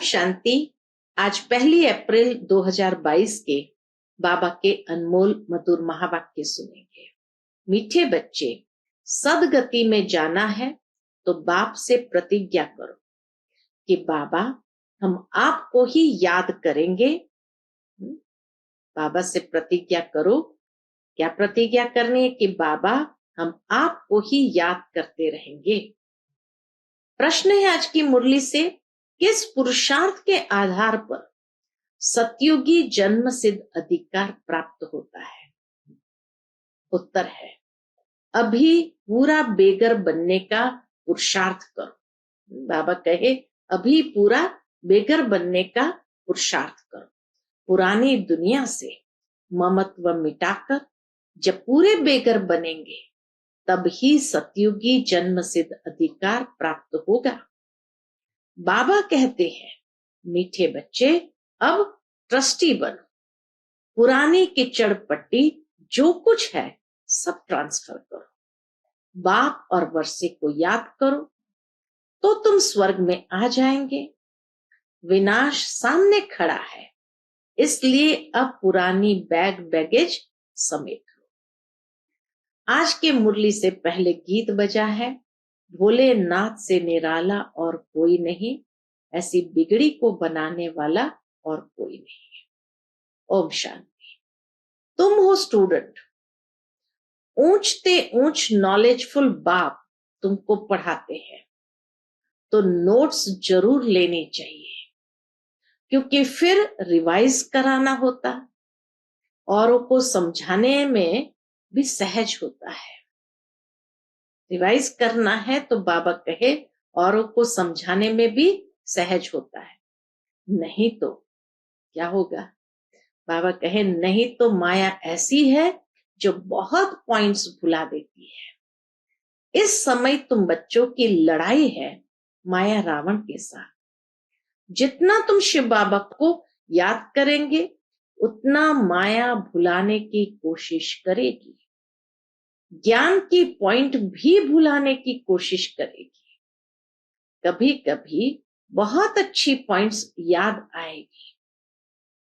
शांति। आज 1 अप्रैल 2022 के बाबा के अनमोल मधुर महावाक्य सुनेंगे। मीठे बच्चे, सदगति में जाना है तो बाप से प्रतिज्ञा करो कि बाबा हम आपको ही याद करेंगे। बाबा से प्रतिज्ञा करो। क्या प्रतिज्ञा करनी है? कि बाबा हम आपको ही याद करते रहेंगे। प्रश्न है आज की मुरली से, किस पुरुषार्थ के आधार पर सतयुगी जन्म सिद्ध अधिकार प्राप्त होता है? उत्तर है, अभी पूरा बेगर बनने का पुरुषार्थ करो। बाबा कहे अभी पूरा बेगर बनने का पुरुषार्थ करो। पुरानी दुनिया से ममत्व मिटाकर जब पूरे बेगर बनेंगे तब ही सतयुगी जन्म सिद्ध अधिकार प्राप्त होगा। बाबा कहते हैं, मीठे बच्चे अब ट्रस्टी बनो। पुरानी कीचड़ पट्टी जो कुछ है सब ट्रांसफर करो। बाप और वर्षे को याद करो तो तुम स्वर्ग में आ जाएंगे। विनाश सामने खड़ा है, इसलिए अब पुरानी बैगेज समेट लो। आज के मुरली से पहले गीत बजा है, भोलेनाथ से निराला और कोई नहीं, ऐसी बिगड़ी को बनाने वाला और कोई नहीं। ओम शांति। तुम हो स्टूडेंट, ऊंचते ऊंच नॉलेजफुल बाप तुमको पढ़ाते हैं तो नोट्स जरूर लेनी चाहिए, क्योंकि फिर रिवाइज कराना होता, औरों को समझाने में भी सहज होता है। रिवाइज करना है तो बाबा कहे औरों को समझाने में भी सहज होता है। नहीं तो क्या होगा? बाबा कहे नहीं तो माया ऐसी है जो बहुत पॉइंट्स भुला देती है। इस समय तुम बच्चों की लड़ाई है माया रावण के साथ। जितना तुम शिव बाबा को याद करेंगे उतना माया भुलाने की कोशिश करेगी, ज्ञान की पॉइंट भी भुलाने की कोशिश करेगी। कभी कभी बहुत अच्छी पॉइंट्स याद आएगी,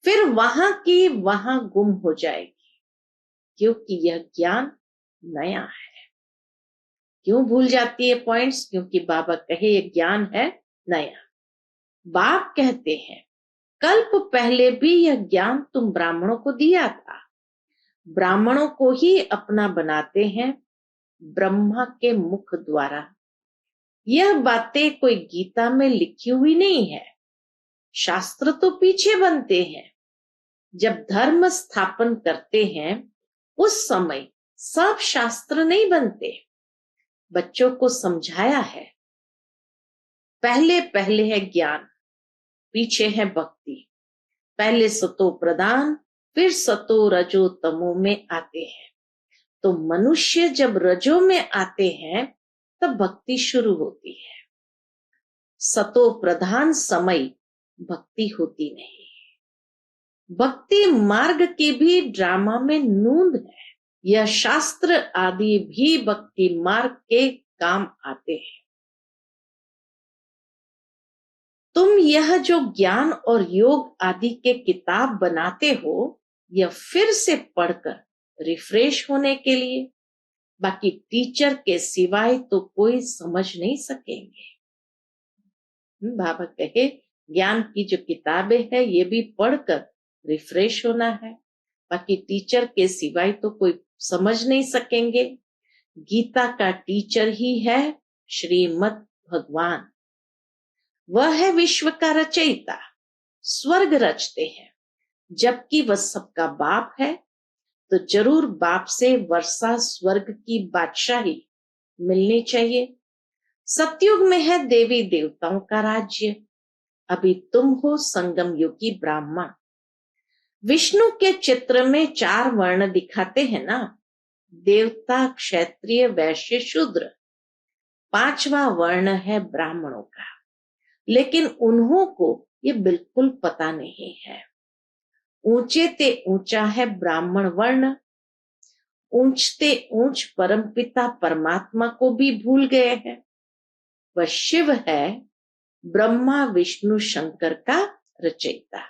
फिर वहां की वहां गुम हो जाएगी, क्योंकि यह ज्ञान नया है। क्यों भूल जाती है पॉइंट्स? क्योंकि बाबा कहे यह ज्ञान है नया। बाप कहते हैं कल्प पहले भी यह ज्ञान तुम ब्राह्मणों को दिया था। ब्राह्मणों को ही अपना बनाते हैं ब्रह्मा के मुख द्वारा। यह बातें कोई गीता में लिखी हुई नहीं है। शास्त्र तो पीछे बनते हैं। जब धर्म स्थापन करते हैं उस समय सब शास्त्र नहीं बनते। बच्चों को समझाया है, पहले पहले है ज्ञान, पीछे है भक्ति। पहले सतो प्रधान, फिर सतो रजो तमो में आते हैं। तो मनुष्य जब रजो में आते हैं तब भक्ति शुरू होती है। सतो प्रधान समय भक्ति होती नहीं। भक्ति मार्ग की भी ड्रामा में नूंद है। यह शास्त्र आदि भी भक्ति मार्ग के काम आते हैं। तुम यह जो ज्ञान और योग आदि के किताब बनाते हो, यह फिर से पढ़कर रिफ्रेश होने के लिए। बाकी टीचर के सिवाय तो कोई समझ नहीं सकेंगे। बाबा कहे ज्ञान की जो किताबें है ये भी पढ़कर रिफ्रेश होना है, बाकी टीचर के सिवाय तो कोई समझ नहीं सकेंगे। गीता का टीचर ही है श्रीमद् भगवान। वह है विश्व का रचयिता, स्वर्ग रचते हैं। जबकि वह सबका बाप है तो जरूर बाप से वर्षा स्वर्ग की बादशाही मिलनी चाहिए। सतयुग में है देवी देवताओं का राज्य। अभी तुम हो संगम युगी ब्राह्मण। विष्णु के चित्र में 4 वर्ण दिखाते हैं ना, देवता, क्षत्रिय, वैश्य, शूद्र। 5वां वर्ण है ब्राह्मणों का, लेकिन उन्हों को ये बिल्कुल पता नहीं है। ऊंचे ते ऊंचा है ब्राह्मण वर्ण। ऊंचते ऊंच परमपिता परमात्मा को भी भूल गए हैं। वह शिव है ब्रह्मा विष्णु शंकर का रचयिता।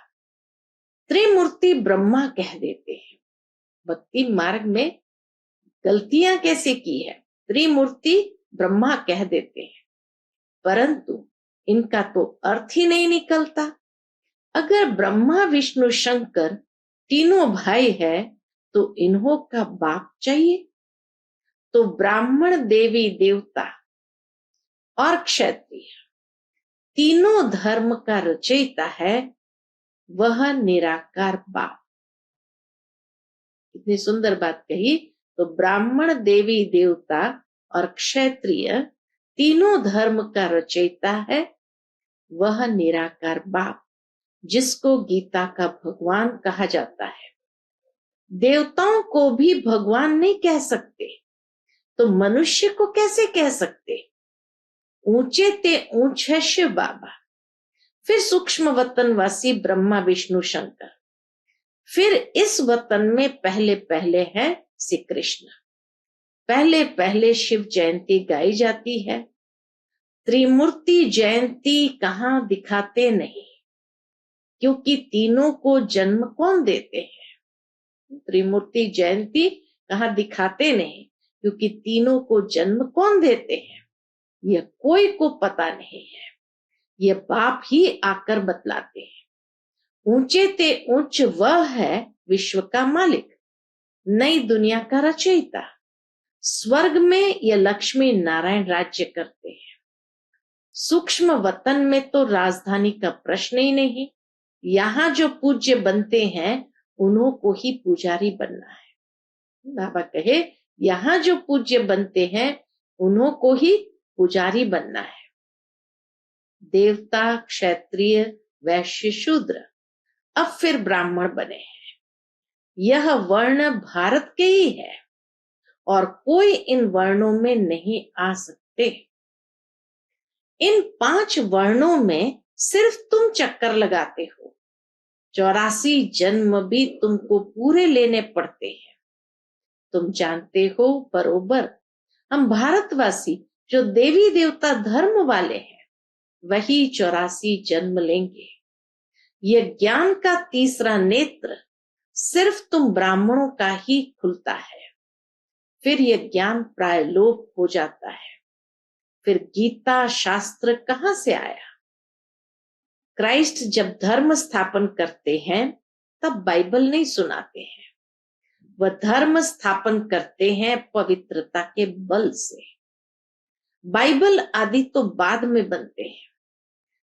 त्रिमूर्ति ब्रह्मा कह देते हैं। भक्ति मार्ग में गलतियां कैसे की है, त्रिमूर्ति ब्रह्मा कह देते हैं, परंतु इनका तो अर्थ ही नहीं निकलता। अगर ब्रह्मा विष्णु शंकर तीनों भाई है तो इन्हों का बाप चाहिए। तो ब्राह्मण देवी देवता और क्षत्रिय तीनों धर्म का रचयिता है वह निराकार बाप। इतनी सुंदर बात कही। तो ब्राह्मण देवी देवता और क्षत्रिय तीनों धर्म का रचयिता है वह निराकार बाप, जिसको गीता का भगवान कहा जाता है। देवताओं को भी भगवान नहीं कह सकते तो मनुष्य को कैसे कह सकते। ऊंचे ते ऊंच है शिव बाबा, फिर सूक्ष्म वतनवासी ब्रह्मा विष्णु शंकर, फिर इस वतन में पहले पहले है श्री कृष्ण। पहले पहले शिव जयंती गाई जाती है। त्रिमूर्ति जयंती कहाँ दिखाते नहीं, क्योंकि तीनों को जन्म कौन देते हैं। त्रिमूर्ति जयंती कहाँ दिखाते नहीं, क्योंकि तीनों को जन्म कौन देते हैं यह कोई को पता नहीं है। ये बाप ही आकर बतलाते हैं। ऊंचे ते ऊंच वह है विश्व का मालिक, नई दुनिया का रचयिता। स्वर्ग में ये लक्ष्मी नारायण राज्य करते हैं। सूक्ष्म वतन में तो राजधानी का प्रश्न ही नहीं। यहाँ जो पूज्य बनते हैं उन्हों को ही पुजारी बनना है। बाबा कहे यहाँ जो पूज्य बनते हैं उन्हों को ही पुजारी बनना है। देवता क्षत्रिय वैश्य शूद्र अब फिर ब्राह्मण बने हैं। यह वर्ण भारत के ही है और कोई इन वर्णों में नहीं आ सकते। इन 5 वर्णों में सिर्फ तुम चक्कर लगाते हो। 84 जन्म भी तुमको पूरे लेने पड़ते हैं। तुम जानते हो बरोबर, हम भारतवासी जो देवी देवता धर्म वाले हैं वही 84 जन्म लेंगे। यह ज्ञान का तीसरा नेत्र सिर्फ तुम ब्राह्मणों का ही खुलता है। फिर यह ज्ञान प्राय लोप हो जाता है। फिर गीता शास्त्र कहां से आया। क्राइस्ट जब धर्म स्थापन करते हैं तब बाइबल नहीं सुनाते हैं। वह धर्म स्थापन करते हैं पवित्रता के बल से। बाइबल आदि तो बाद में बनते हैं।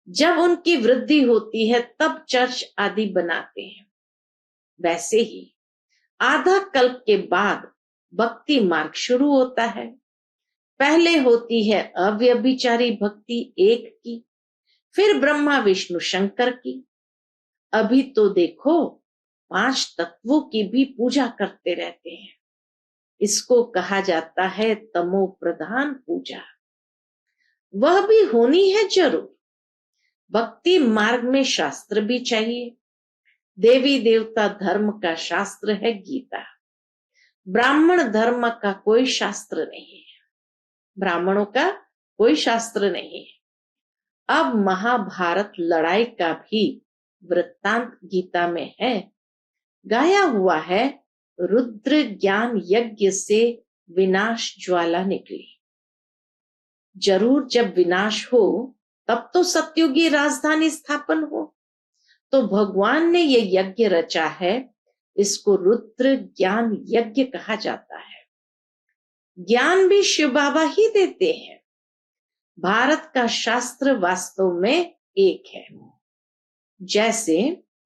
जब उनकी वृद्धि होती है तब चर्च आदि बनाते हैं। वैसे ही आधा कल्प के बाद भक्ति मार्ग शुरू होता है। पहले होती है अव्यभिचारी भक्ति एक की, फिर ब्रह्मा विष्णु शंकर की। अभी तो देखो 5 तत्वों की भी पूजा करते रहते हैं। इसको कहा जाता है तमो प्रधान पूजा। वह भी होनी है जरूर। भक्ति मार्ग में शास्त्र भी चाहिए। देवी देवता धर्म का शास्त्र है गीता। ब्राह्मण धर्म का कोई शास्त्र नहीं है। ब्राह्मणों का कोई शास्त्र नहीं है। अब महाभारत लड़ाई का भी वृत्तांत गीता में है। गाया हुआ है, रुद्र ज्ञान यज्ञ से विनाश ज्वाला निकली। जरूर जब विनाश हो तब तो सतयुगी राजधानी स्थापन हो। तो भगवान ने ये यज्ञ रचा है, इसको रुद्र ज्ञान यज्ञ कहा जाता है। ज्ञान भी शिव बाबा ही देते हैं। भारत का शास्त्र वास्तव में एक है। जैसे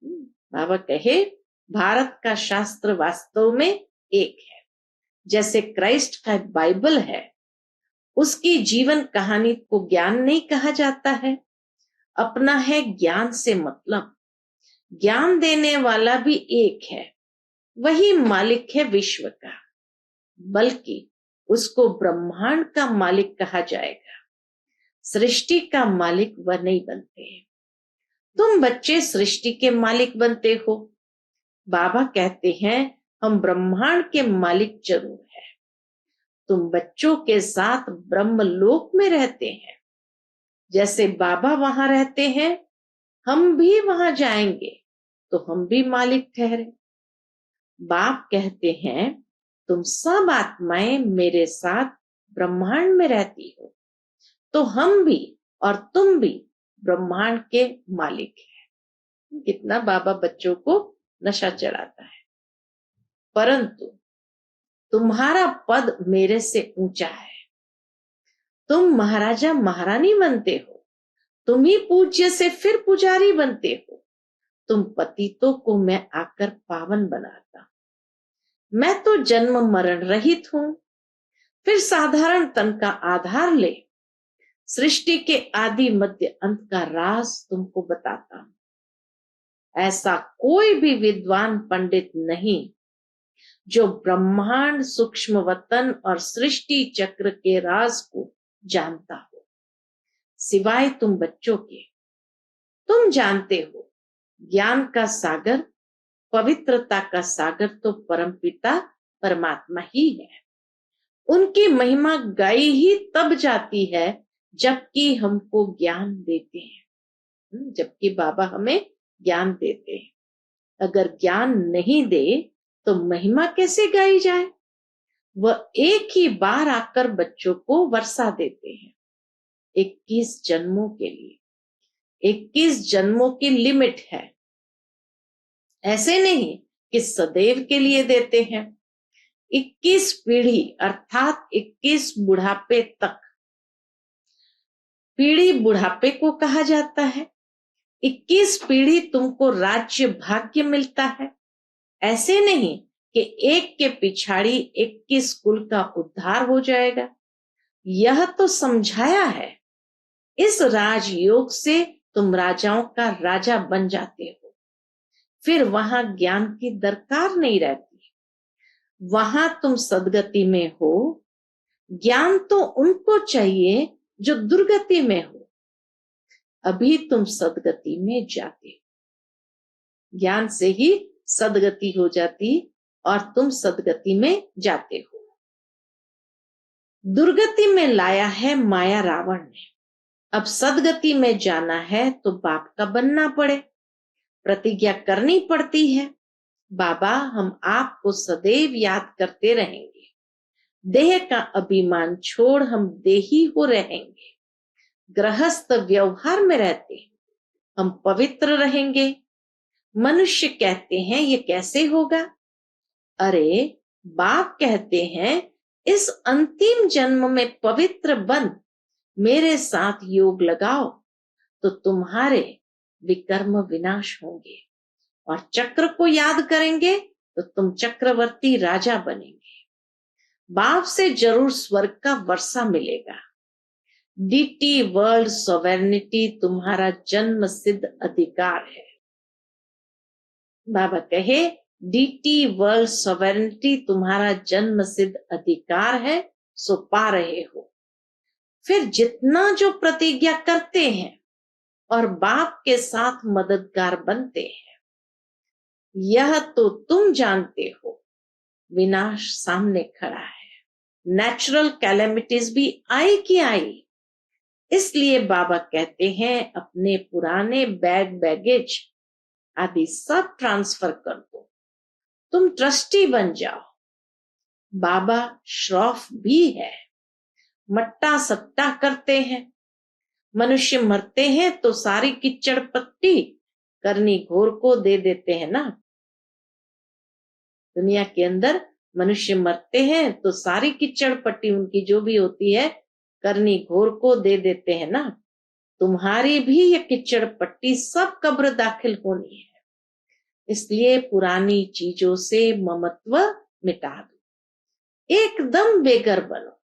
बाबा कहे भारत का शास्त्र वास्तव में एक है। जैसे क्राइस्ट का बाइबल है, उसकी जीवन कहानी को ज्ञान नहीं कहा जाता है। अपना है ज्ञान से मतलब। ज्ञान देने वाला भी एक है, वही मालिक है विश्व का। बल्कि उसको ब्रह्मांड का मालिक कहा जाएगा। सृष्टि का मालिक वह नहीं बनते। तुम बच्चे सृष्टि के मालिक बनते हो। बाबा कहते हैं हम ब्रह्मांड के मालिक जरूर है। तुम बच्चों के साथ ब्रह्मलोक में रहते हैं। जैसे बाबा वहां रहते हैं, हम भी वहां जाएंगे तो हम भी मालिक ठहरे। बाप कहते हैं, तुम सब आत्माएं मेरे साथ ब्रह्मांड में रहती हो, तो हम भी और तुम भी ब्रह्मांड के मालिक हैं। कितना बाबा बच्चों को नशा चढ़ाता है। परंतु तुम्हारा पद मेरे से ऊंचा है। तुम महाराजा महारानी बनते हो, तुम ही पूज्य से फिर पुजारी बनते हो। तुम पतितों को मैं आकर पावन बनाता। मैं तो जन्म मरण रहित हूं, फिर साधारण तन का आधार ले सृष्टि के आदि मध्य अंत का राज तुमको बताता हूं। ऐसा कोई भी विद्वान पंडित नहीं जो ब्रह्मांड सूक्ष्म वतन और सृष्टि चक्र के राज को जानता हो, सिवाय तुम बच्चों के। तुम जानते हो, ज्ञान का सागर, पवित्रता का सागर तो परमपिता परमात्मा ही है। उनकी महिमा गाई ही तब जाती है जबकि हमको ज्ञान देते हैं, जबकि बाबा हमें ज्ञान देते हैं। अगर ज्ञान नहीं दे तो महिमा कैसे गाई जाए? वह एक ही बार आकर बच्चों को वर्षा देते हैं, 21 जन्मों के लिए। 21 जन्मों की लिमिट है, ऐसे नहीं कि सदैव के लिए देते हैं। 21 पीढ़ी अर्थात 21 बुढ़ापे तक। पीढ़ी बुढ़ापे को कहा जाता है। 21 पीढ़ी तुमको राज्य भाग्य मिलता है। ऐसे नहीं कि एक के पिछाड़ी 21 कुल का उद्धार हो जाएगा। यह तो समझाया है, इस राजयोग से तुम राजाओं का राजा बन जाते हो। फिर वहां ज्ञान की दरकार नहीं रहती। वहां तुम सदगति में हो। ज्ञान तो उनको चाहिए जो दुर्गति में हो। अभी तुम सदगति में जाते हो। ज्ञान से ही सदगति हो जाती और तुम सदगति में जाते हो। दुर्गति में लाया है माया रावण ने। अब सदगति में जाना है तो बाप का बनना पड़े, प्रतिज्ञा करनी पड़ती है। बाबा, हम आपको सदैव याद करते रहेंगे। देह का अभिमान छोड़ हम देही हो रहेंगे। गृहस्थ व्यवहार में रहते हम पवित्र रहेंगे। मनुष्य कहते हैं ये कैसे होगा? अरे, बाप कहते हैं इस अंतिम जन्म में पवित्र बन मेरे साथ योग लगाओ तो तुम्हारे विकर्म विनाश होंगे, और चक्र को याद करेंगे तो तुम चक्रवर्ती राजा बनेंगे। बाप से जरूर स्वर्ग का वर्षा मिलेगा। डीटी वर्ल्ड सॉवरेनिटी तुम्हारा जन्म सिद्ध अधिकार है। बाबा कहे, डीटी वर्ल्ड सॉवरेनिटी तुम्हारा जन्म सिद्ध अधिकार है, सो पा रहे हो। फिर जितना जो प्रतिज्ञा करते हैं और बाप के साथ मददगार बनते हैं, यह तो तुम जानते हो, विनाश सामने खड़ा है। नेचुरल कैलेमिटीज भी आई कि आई। इसलिए बाबा कहते हैं अपने पुराने बैगेज आदि सब ट्रांसफर कर दो, तुम ट्रस्टी बन जाओ। बाबा श्रॉफ भी है, मट्टा सट्टा करते हैं। मनुष्य मरते हैं तो सारी किच्चड़ पट्टी करनी घोर को दे देते हैं ना। दुनिया के अंदर मनुष्य मरते हैं तो सारी किच्चड़ पट्टी उनकी जो भी होती है करनी घोर को दे देते हैं ना। तुम्हारी भी ये किच्चड़ पट्टी सब कब्र दाखिल होनी है। इसलिए पुरानी चीजों से ममत्व मिटा दो, एकदम बेगर बनो।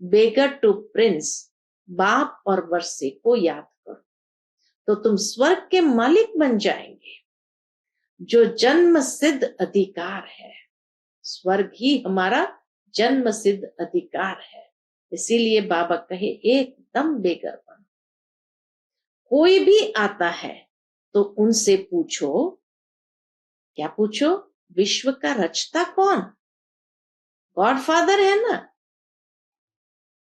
बेगर टू प्रिंस, बाप और वर्षे को याद करो तो तुम स्वर्ग के मालिक बन जाएंगे, जो जन्म सिद्ध अधिकार है। स्वर्ग ही हमारा जन्म सिद्ध अधिकार है। इसीलिए बाबा कहे एकदम बेगर बनो। कोई भी आता है तो उनसे पूछो, क्या पूछो? विश्व का रचता कौन? गॉडफादर है ना।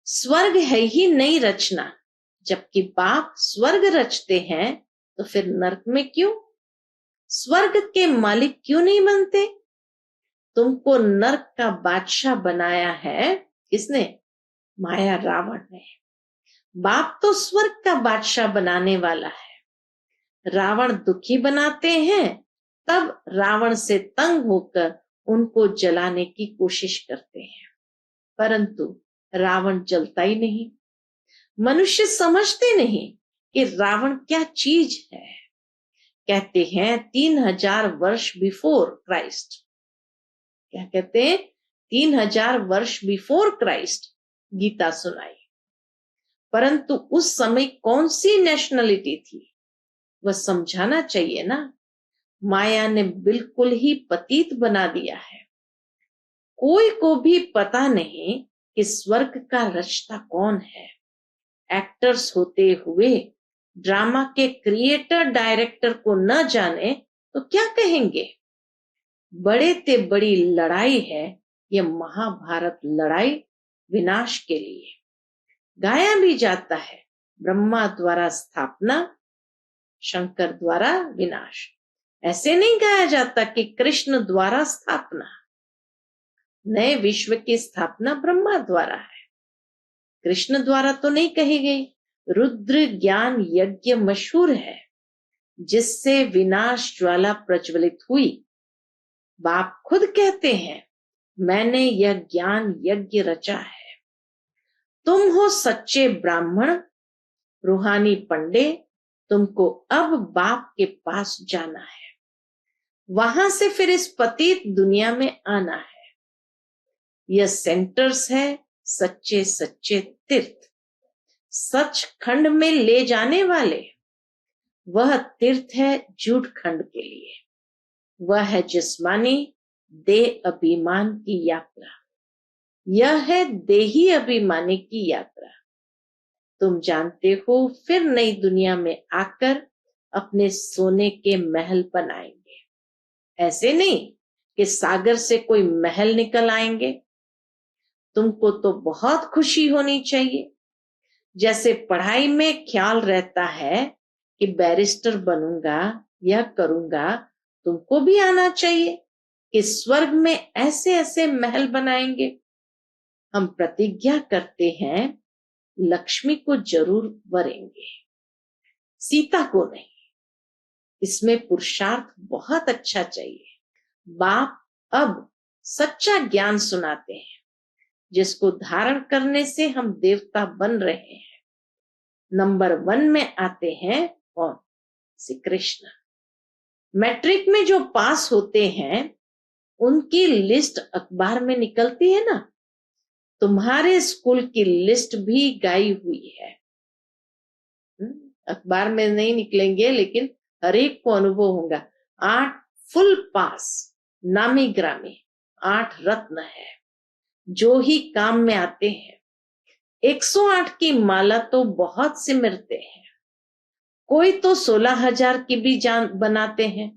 स्वर्ग है ही नई रचना, जबकि बाप स्वर्ग रचते हैं तो फिर नरक में क्यों? स्वर्ग के मालिक क्यों नहीं बनते? तुमको नरक का बादशाह बनाया है किसने? माया, रावण ने। बाप तो स्वर्ग का बादशाह बनाने वाला है। रावण दुखी बनाते हैं, तब रावण से तंग होकर उनको जलाने की कोशिश करते हैं, परंतु रावण जलता ही नहीं। मनुष्य समझते नहीं कि रावण क्या चीज है। कहते हैं 3000 वर्ष बिफोर क्राइस्ट, क्या कहते हैं? 3000 वर्ष बिफोर क्राइस्ट गीता सुनाई, परंतु उस समय कौन सी नेशनलिटी थी वह समझाना चाहिए ना। माया ने बिल्कुल ही पतित बना दिया है। कोई को भी पता नहीं कि स्वर्ग का रचता कौन है। एक्टर्स होते हुए ड्रामा के क्रिएटर डायरेक्टर को न जाने तो क्या कहेंगे? बड़े ते बड़ी लड़ाई है ये महाभारत लड़ाई, विनाश के लिए। गाया भी जाता है, ब्रह्मा द्वारा स्थापना, शंकर द्वारा विनाश। ऐसे नहीं गाया जाता कि कृष्ण द्वारा स्थापना। नए विश्व की स्थापना ब्रह्मा द्वारा है, कृष्ण द्वारा तो नहीं कही गई। रुद्र ज्ञान यज्ञ मशहूर है, जिससे विनाश ज्वाला प्रज्वलित हुई। बाप खुद कहते हैं, मैंने यह ज्ञान यज्ञ रचा है। तुम हो सच्चे ब्राह्मण, रूहानी पंडे, तुमको अब बाप के पास जाना है, वहां से फिर इस पतित दुनिया में आना है। यह सेंटर्स है सच्चे सच्चे तीर्थ, सच खंड में ले जाने वाले। वह तीर्थ है झूठ खंड के लिए। वह है जिस्मानी देह अभिमान की यात्रा। यह है देही अभिमानी की यात्रा। तुम जानते हो, फिर नई दुनिया में आकर अपने सोने के महल बनाएंगे। ऐसे नहीं कि सागर से कोई महल निकल आएंगे। तुमको तो बहुत खुशी होनी चाहिए। जैसे पढ़ाई में ख्याल रहता है कि बैरिस्टर बनूंगा या करूंगा, तुमको भी आना चाहिए कि स्वर्ग में ऐसे ऐसे महल बनाएंगे। हम प्रतिज्ञा करते हैं लक्ष्मी को जरूर वरेंगे, सीता को नहीं। इसमें पुरुषार्थ बहुत अच्छा चाहिए। बाप अब सच्चा ज्ञान सुनाते हैं, जिसको धारण करने से हम देवता बन रहे हैं। नंबर 1 में आते हैं कौन? श्री कृष्ण। मैट्रिक में जो पास होते हैं उनकी लिस्ट अखबार में निकलती है ना। तुम्हारे स्कूल की लिस्ट भी गाई हुई है। अखबार में नहीं निकलेंगे, लेकिन हर एक को अनुभव होगा। 8 फुल पास, नामी ग्रामी, 8 रत्न है जो ही काम में आते हैं। 108 की माला तो बहुत सिमरते हैं। कोई तो 16,000 की भी जान बनाते हैं,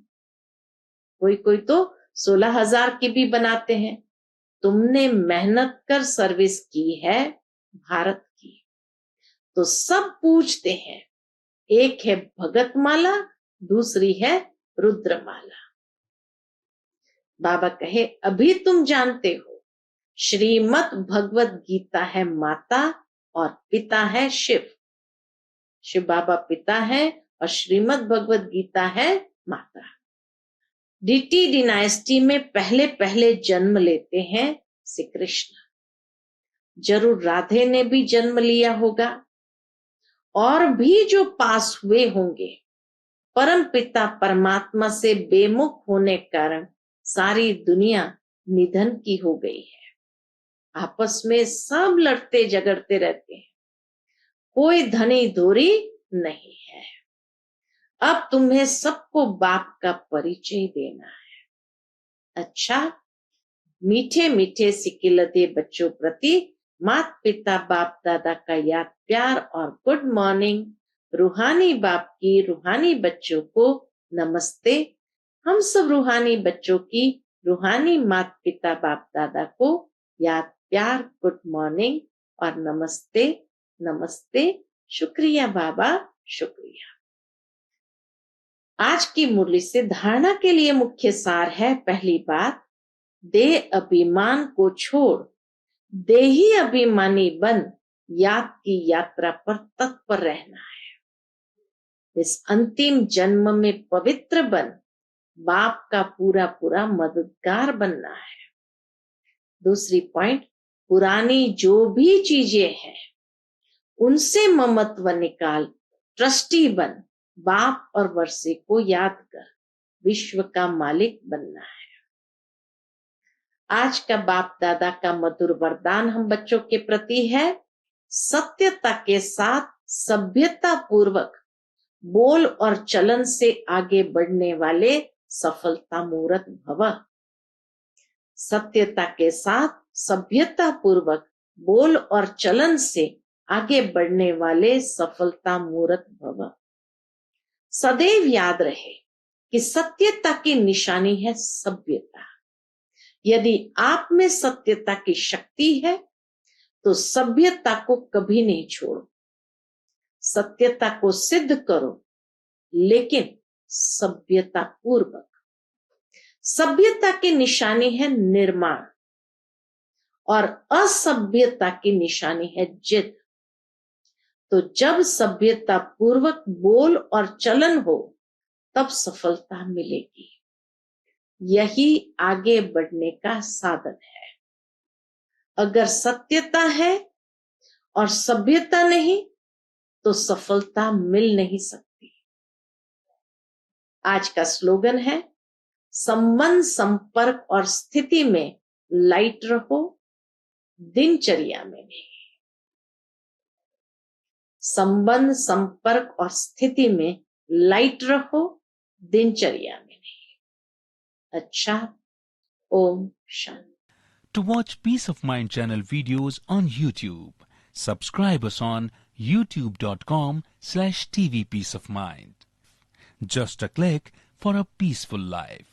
कोई तो 16,000 की भी बनाते हैं। तुमने मेहनत कर सर्विस की है भारत की, तो सब पूछते हैं। एक है भगत माला, दूसरी है रुद्रमाला। बाबा कहे, अभी तुम जानते हो श्रीमद् भगवत गीता है माता और पिता है शिव। शिव बाबा पिता है और श्रीमद् भगवत गीता है माता। डीटी डिनाइस्टी में पहले पहले जन्म लेते हैं श्री कृष्ण। जरूर राधे ने भी जन्म लिया होगा, और भी जो पास हुए होंगे। परम पिता परमात्मा से बेमुख होने कारण सारी दुनिया निधन की हो गई है। आपस में सब लड़ते झगड़ते रहते हैं, कोई धनी धोरी नहीं है। अब तुम्हें सबको बाप का परिचय देना है। अच्छा, मीठे मीठे सिकिलते बच्चों प्रति माता पिता बाप दादा का याद प्यार और गुड मॉर्निंग। रूहानी बाप की रूहानी बच्चों को नमस्ते। हम सब रूहानी बच्चों की रूहानी माता पिता बाप दादा को याद प्यार, गुड मॉर्निंग और नमस्ते नमस्ते। शुक्रिया बाबा, शुक्रिया। आज की मुरली से धारणा के लिए मुख्य सार है, पहली बात, देह अभिमान को छोड़ देही अभिमानी बन याद की यात्रा पर तत्पर रहना है। इस अंतिम जन्म में पवित्र बन बाप का पूरा पूरा मददगार बनना है। दूसरी पॉइंट, पुरानी जो भी चीजें हैं उनसे ममत्व निकाल ट्रस्टी बन बाप और वर्षे को याद कर विश्व का मालिक बनना है। आज का बाप दादा का मधुर वरदान हम बच्चों के प्रति है, सत्यता के साथ सभ्यता पूर्वक बोल और चलन से आगे बढ़ने वाले सफलता मूर्त भव। सत्यता के साथ सभ्यता पूर्वक बोल और चलन से आगे बढ़ने वाले सफलता मूर्त भव। सदैव याद रहे कि सत्यता की निशानी है सभ्यता। यदि आप में सत्यता की शक्ति है तो सभ्यता को कभी नहीं छोड़ो। सत्यता को सिद्ध करो, लेकिन सभ्यता पूर्वक। सभ्यता की निशानी है निर्माण और असभ्यता की निशानी है जिद। तो जब सभ्यता पूर्वक बोल और चलन हो तब सफलता मिलेगी। यही आगे बढ़ने का साधन है। अगर सत्यता है और सभ्यता नहीं तो सफलता मिल नहीं सकती। आज का स्लोगन है, संबंध संपर्क और स्थिति में लाइट रहो, दिनचर्या में नहीं। संबंध संपर्क और स्थिति में लाइट रहो, दिनचर्या में नहीं। अच्छा, Om Shanti. To watch Peace of Mind channel videos on YouTube, subscribe us on youtube.com/TV Peace of Mind. Just a click for a peaceful life.